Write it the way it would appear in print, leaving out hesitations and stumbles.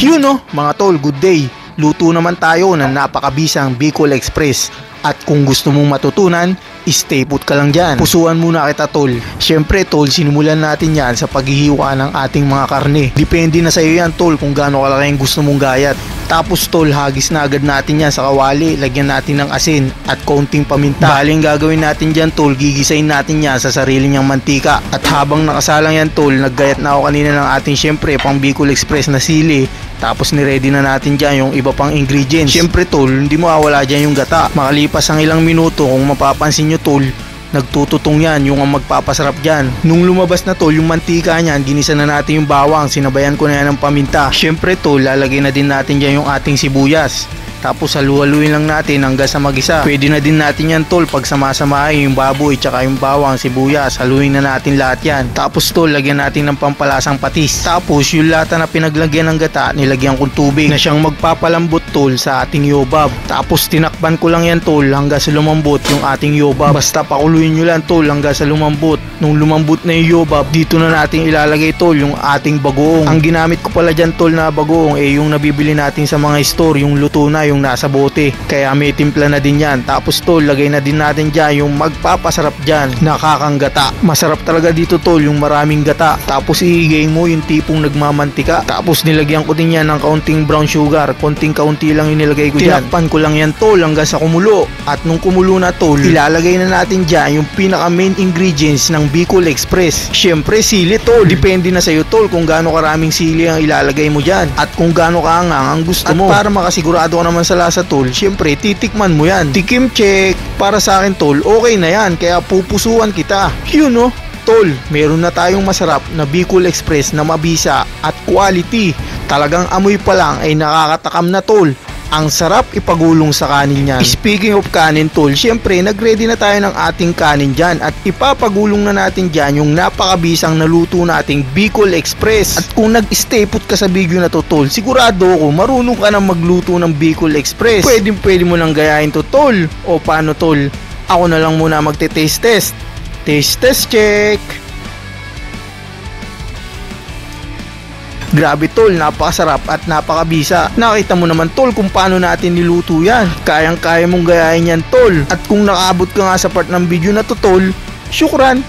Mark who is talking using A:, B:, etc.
A: Yun no, mga tol, good day. Luto naman tayo ng napakabisang Bicol Express. At kung gusto mong matutunan, stay put ka lang dyan. Pusuan muna kita tol. Syempre tol, sinimulan natin yan sa paghihiwa ng ating mga karne. Depende na sa iyo yan tol kung gaano kalaki ang gusto mong gayat. Tapos tol, hagis na agad natin yan sa kawali. Lagyan natin ng asin at konting paminta. Baling gagawin natin dyan tol, gigisayin natin yan sa sarili niyang mantika. At habang nakasalang yan tol, naggayat na ako kanina ng ating syempre pang Bicol Express na sili. Tapos niready na natin dyan yung iba pang ingredients. Syempre tol, hindi mawawala dyan yung gata. Makalipas ang ilang minuto, kung mapapansin nyo tol, nagtututong yan, yung ang magpapasarap dyan. Nung lumabas na tol, yung mantika niyan, ginisa na natin yung bawang, sinabayan ko na yan ng paminta. Syempre tol, lalagay na din natin dyan yung ating sibuyas. Tapos halu-haluin lang natin hanggang sa magisa. Pwede na din natin yan tol pag samasamahin yung baboy tsaka yung bawang, sibuyas. Haluin na natin lahat yan. Tapos tol, lagyan natin ng pampalasang patis. Tapos yung lata na pinaglagyan ng gata, nilagyan kong tubig na siyang magpapalambot tol sa ating yobab. Tapos tinakpan ko lang yan tol hanggang sa lumambot yung ating yobab. Basta pakuluin nyo lang tol hanggang sa lumambot. Nung lumambot na yung yobab, dito na natin ilalagay tol yung ating bagoong. Ang ginamit ko pala dyan tol na bagoong yung nabibili natin sa mga store, yung luto na, yung nasa bote. Kaya may timpla na din yan. Tapos tol, lagay na din natin dyan yung magpapasarap dyan, nakakanggata. Masarap talaga dito tol, yung maraming gata. Tapos ihigay mo yung tipong nagmamantika. Tapos nilagyan ko din yan ng kaunting brown sugar. Konting-kaunti lang inilagay ko dyan. Tinakpan ko lang yan tol hanggang sa kumulo. At nung kumulo na tol, ilalagay na natin dyan yung pinaka main ingredients ng Bicol Express. Syempre sili tol. Depende na sa'yo tol kung gaano karaming sili ang ilalagay mo dyan. At kung gaano kaangang ang gusto mo. At para makasigurado ka naman sa lasa tol, syempre titikman mo yan. Tikim check. Para sa akin tol, okay na yan. Kaya pupusuan kita. Yun no. Tol, meron na tayong masarap na Bicol Express na mabisa at quality. Talagang amoy pa lang ay nakakatakam na tol. Ang sarap ipagulong sa kanin niyan. Speaking of kanin tol, syempre nagready na tayo ng ating kanin dyan at ipapagulong na natin dyan yung napakabisang naluto nating Bicol Express. At kung nag-stay put ka sa video na to tol, sigurado ako marunong ka na magluto ng Bicol Express. Pwede mo nang gayahin to tol. O paano tol? Ako na lang muna magte-taste test. Taste test check. Grabe tol, napakasarap at napakabisa. Nakita mo naman tol kung paano natin niluto yan. Kayang-kaya mong gayahin yan tol. At kung nakaabot ka nga sa part ng video na to tol, syukran.